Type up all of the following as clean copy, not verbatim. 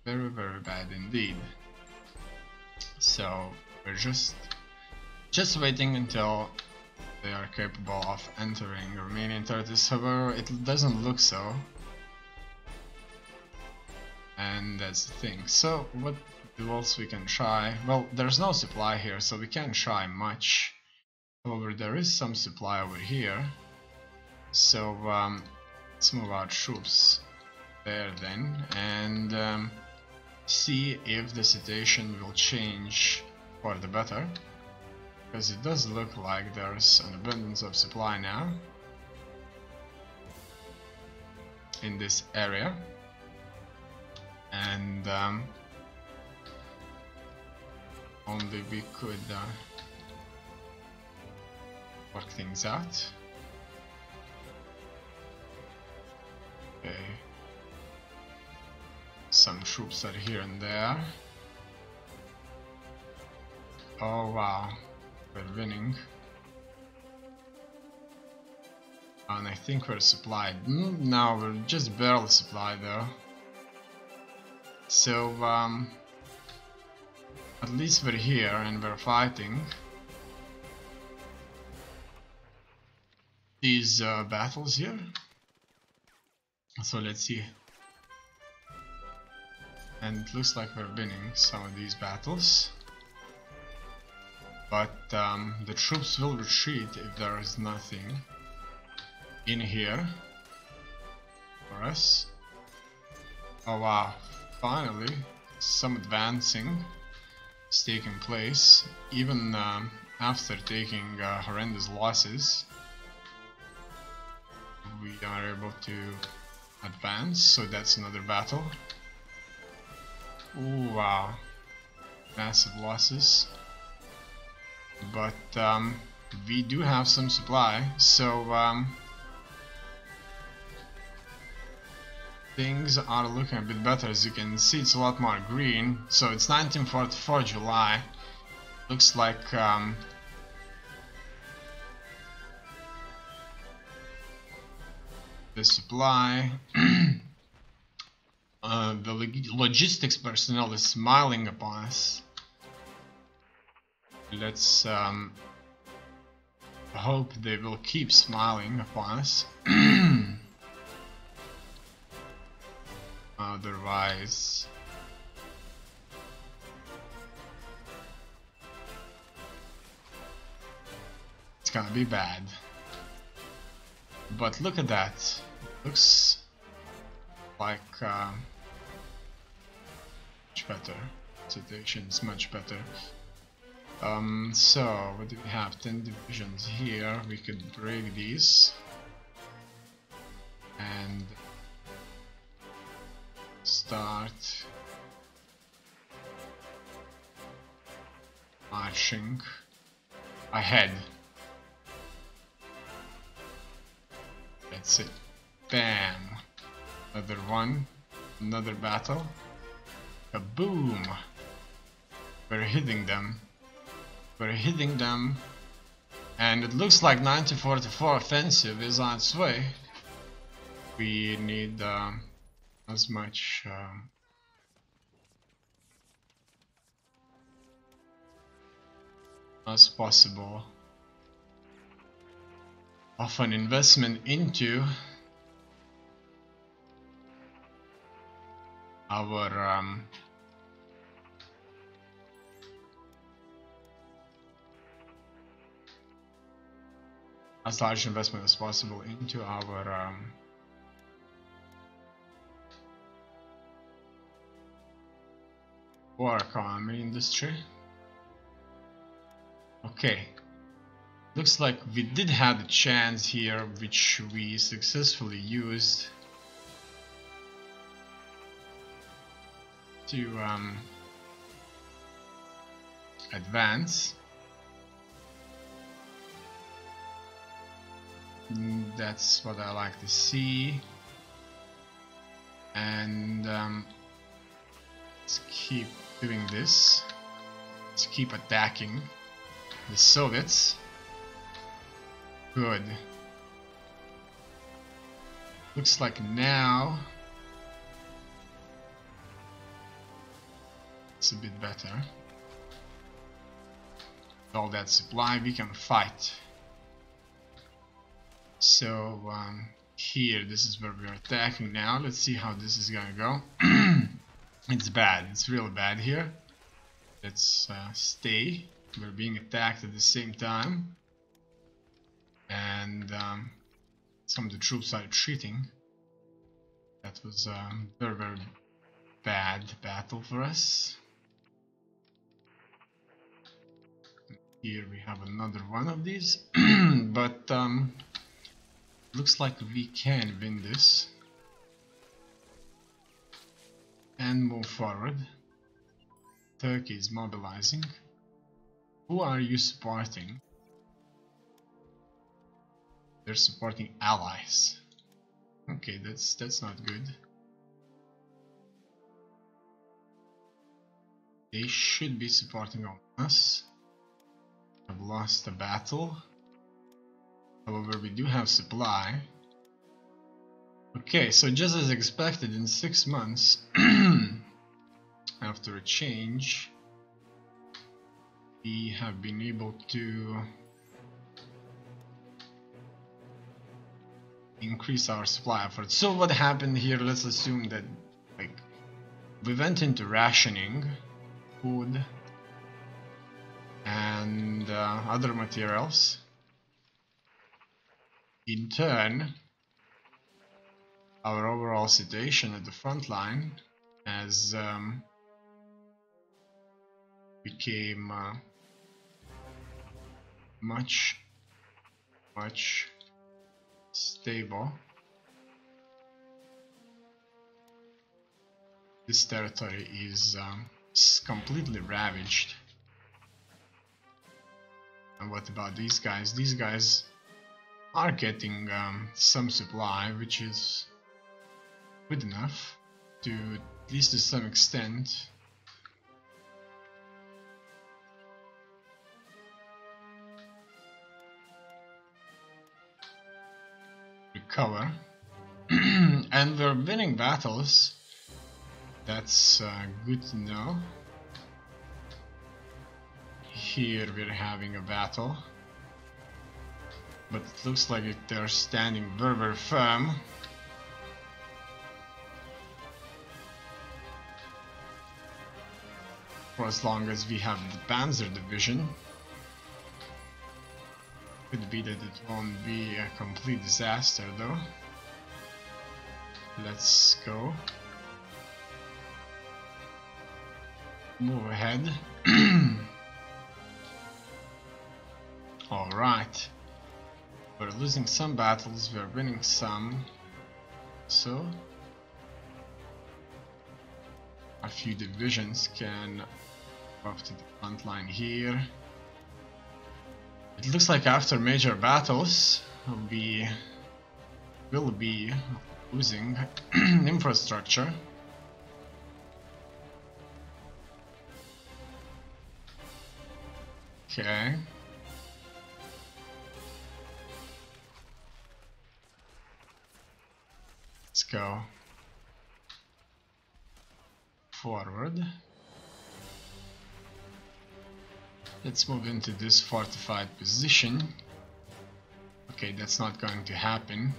Very, very bad indeed. So we're just waiting until they are capable of entering Romanian territories. However, it doesn't look so. And that's the thing. So what else we can try? Well, there's no supply here, so we can't try much. However, there is some supply over here. So let's move our troops there then, and see if the situation will change for the better, because it does look like there's an abundance of supply now in this area, and only we could work things out. Okay. Some troops are here and there. Oh wow, we're winning. And I think we're supplied. No, we're just barely supplied though. So at least we're here and we're fighting these battles here. So let's see. And it looks like we're winning some of these battles. But the troops will retreat if there is nothing in here for us. Oh wow, finally some advancing is taking place, even after taking horrendous losses. We are able to advance, so that's another battle. Ooh, wow, massive losses, but we do have some supply, so things are looking a bit better. As you can see, it's a lot more green. So it's 1944 July. Looks like the supply the logistics personnel is smiling upon us. Let's hope they will keep smiling upon us. Otherwise, it's gonna be bad. But look at that. Looks like much better. Situation is much better. So what do we have? 10 divisions here. We could break these and start marching ahead. That's it. Bam! Another one. Another battle. Kaboom! We're hitting them. We're hitting them. And it looks like 1944 offensive is on its way. We need as much as possible of an investment into our as large investment as possible into our war economy industry. Okay, looks like we did have a chance here, which we successfully used to advance. That's what I like to see. And let's keep doing this. Let's keep attacking the Soviets. Good. Looks like now It's a bit better. With all that supply, we can fight. So here, this is where we are attacking now. Let's see how this is gonna go. It's bad. It's really bad here. Let's stay. We're being attacked at the same time. And some of the troops are retreating. That was a very, very bad battle for us. Here we have another one of these. But looks like we can win this. And move forward. Turkey is mobilizing. Who are you supporting? They're supporting allies. Okay, that's not good. They should be supporting us. I've lost a battle. However, we do have supply. Okay, so just as expected, in 6 months after a change, we have been able to increase our supply efforts. So what happened here, let's assume that like we went into rationing food and other materials. In turn, our overall situation at the front line has became much stable. This territory is completely ravaged. And what about these guys? These guys are getting some supply, which is good enough to, at least to some extent, recover. And we're winning battles. That's good to know. Here we're having a battle, but it looks like they're standing very, very firm. For as long as we have the Panzer Division. Could be that it won't be a complete disaster though. Let's go. Move ahead. Alright. We're losing some battles, we're winning some. So a few divisions can go up to the front line here. It looks like after major battles we will be losing infrastructure. Okay. Let's go forward. Let's move into this fortified position. Okay, that's not going to happen.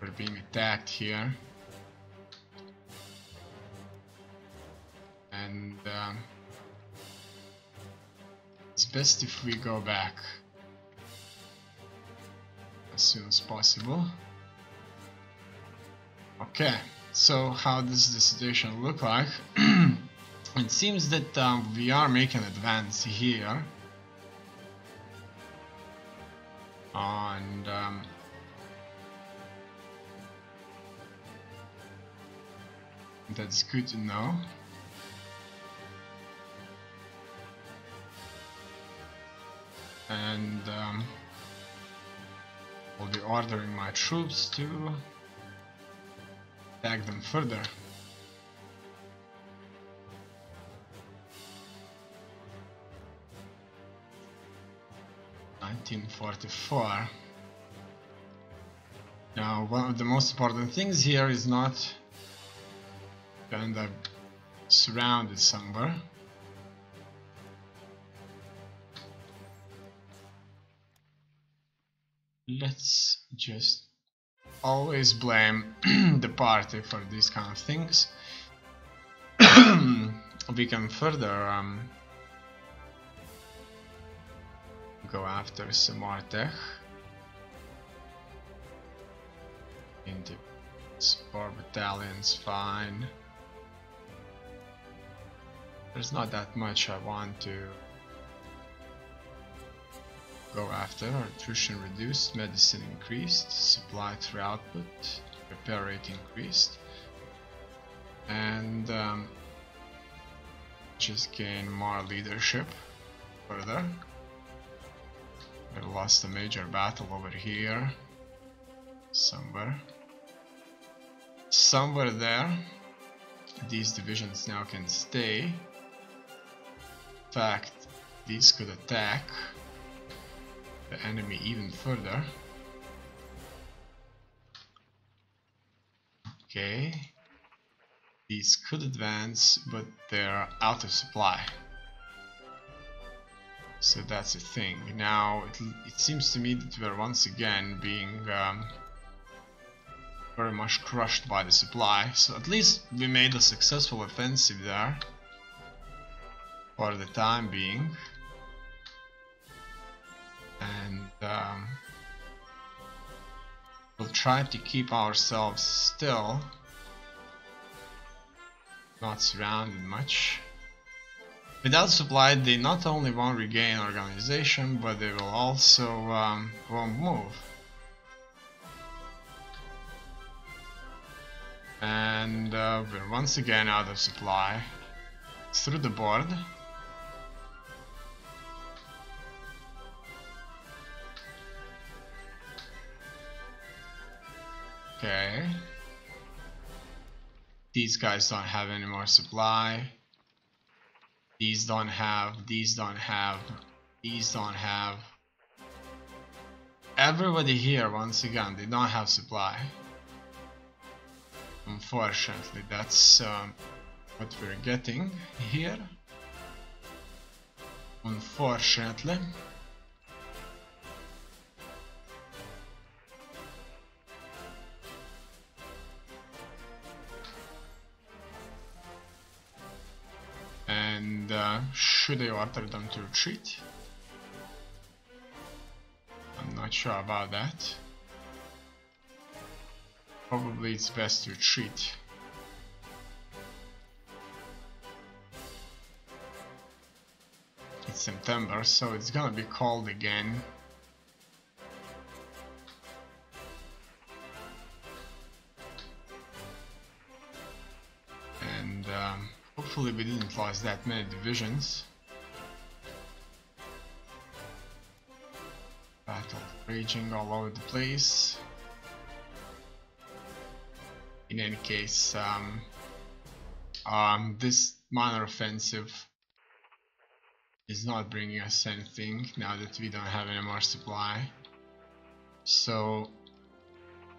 We're being attacked here. And it's best if we go back as soon as possible. Okay, so how does the situation look like? It seems that we are making an advance here, and that's good to know. And I'll be ordering my troops to attack them further. (1944). Now, one of the most important things here is not end up surrounded somewhere. Let's just always blame the party for these kind of things. We can further go after some more tech. Into support battalions, fine. There's not that much I want to go after. Attrition reduced, medicine increased, supply through output, repair rate increased, and just gain more leadership further. We lost a major battle over here, somewhere there. These divisions now can stay. In fact, these could attack the enemy even further. Okay, these could advance, but they're out of supply. So that's a thing. Now it seems to me that we're once again being very much crushed by the supply. So at least we made a successful offensive there for the time being. And we'll try to keep ourselves still, not surrounded much. Without supply, they not only won't regain organization, but they will also won't move. And we're once again out of supply through the board. Okay. These guys don't have any more supply. These don't have, these don't have, these don't have. Everybody here, once again, they don't have supply. Unfortunately, that's what we're getting here. Unfortunately. And should I order them to retreat? I'm not sure about that. Probably it's best to retreat. It's September, so it's gonna be cold again. And hopefully we didn't lose that many divisions. Battle raging all over the place. In any case, this minor offensive is not bringing us anything now that we don't have any more supply. So,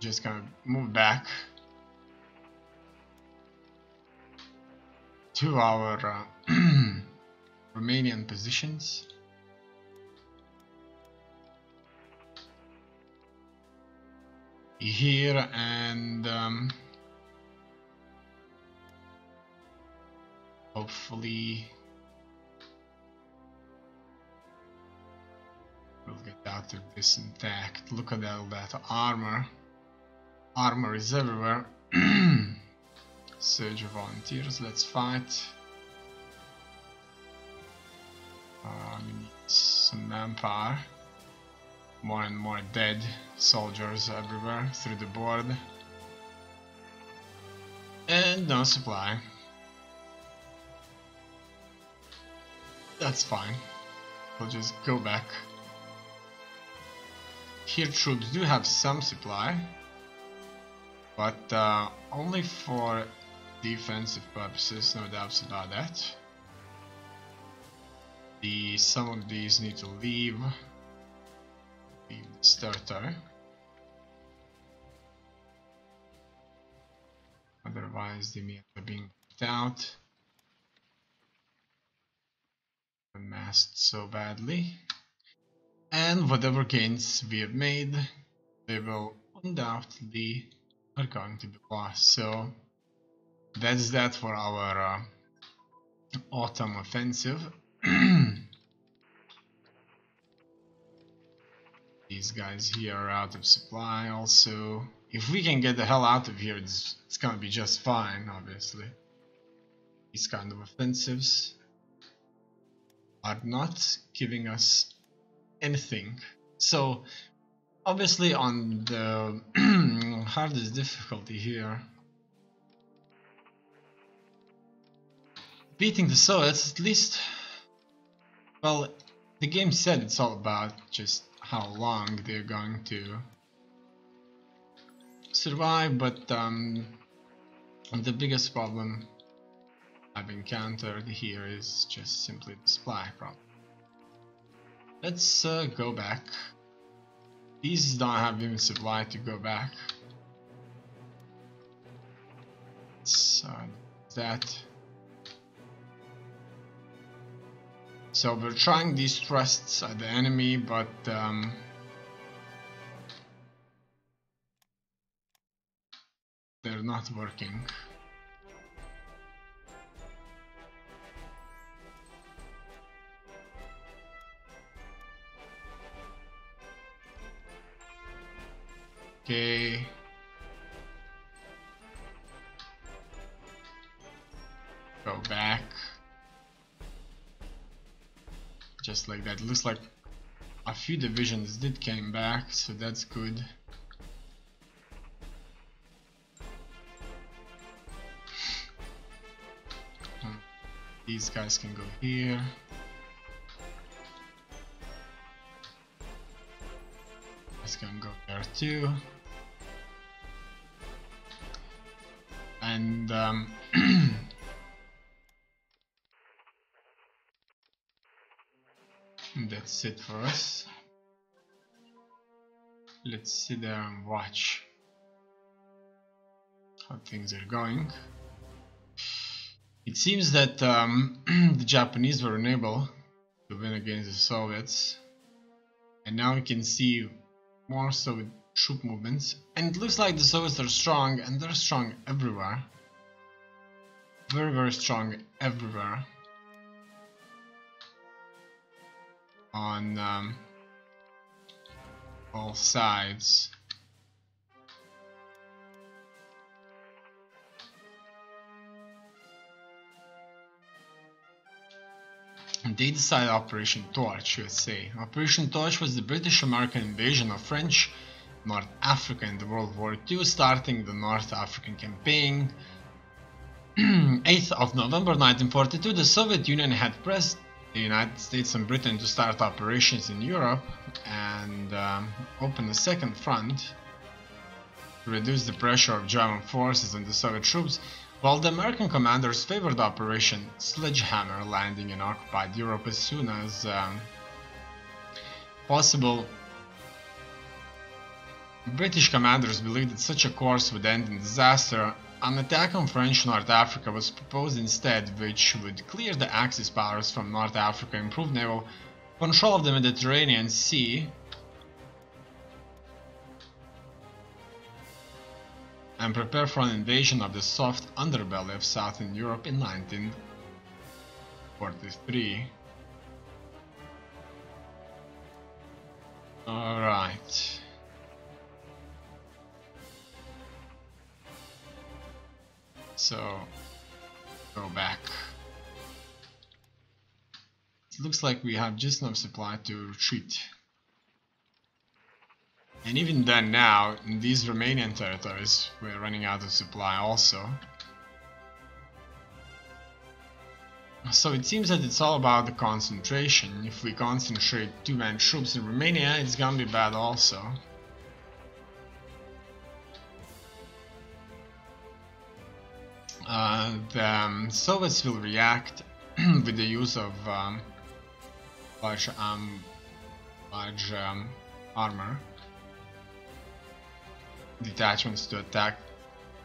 just gonna move back to our Romanian positions. Here, and hopefully we'll get out of this intact. Look at all that armor. Armor is everywhere. Surge of volunteers, let's fight. We need some manpower. More and more dead soldiers everywhere through the board. And no supply. That's fine. We'll just go back. Here troops do have some supply, but only for defensive purposes, no doubts about that. Some of these need to leave this territory. Otherwise they may end up being wiped out. Amassed so badly. And whatever gains we have made, they will undoubtedly are going to be lost. So that's that for our autumn offensive. These guys here are out of supply also. If we can get the hell out of here, it's gonna be just fine, obviously. These kind of offensives are not giving us anything. So obviously on the hardest difficulty here, beating the Soviets, at least, well, the game said it's all about just how long they're going to survive, but the biggest problem I've encountered here is just simply the supply problem. Let's go back. These don't have even supply to go back. So that. So we're trying these thrusts at the enemy, but they're not working. Okay. Go back. Just like that. It looks like a few divisions did came back, so that's good. These guys can go here. This can go there too. And that's it for us. Let's sit there and watch how things are going. It seems that the Japanese were unable to win against the Soviets, and now we can see more Soviet troop movements, and it looks like the Soviets are strong, and they're strong everywhere. Very, very strong everywhere. On all sides. They decided Operation Torch, USA. Operation Torch was the British-American invasion of French North Africa in the World War II, starting the North African campaign. 8th of November 1942, the Soviet Union had pressed the United States and Britain to start operations in Europe and open a second front to reduce the pressure of German forces on the Soviet troops, while the American commanders favored Operation Sledgehammer, landing in occupied Europe as soon as possible. British commanders believed that such a course would end in disaster. An attack on French North Africa was proposed instead, which would clear the Axis powers from North Africa, improve naval control of the Mediterranean Sea, and prepare for an invasion of the soft underbelly of Southern Europe in 1943. Alright. So, go back. It looks like we have just enough supply to retreat. And even then now, in these Romanian territories, we're running out of supply also. So it seems that it's all about the concentration. If we concentrate too many troops in Romania, it's gonna be bad also. The Soviets will react with the use of large armor detachments to attack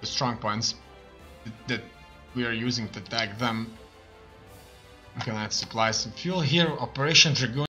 the strong points that we are using to attack them. We can add supply some fuel here. Operation Dragoon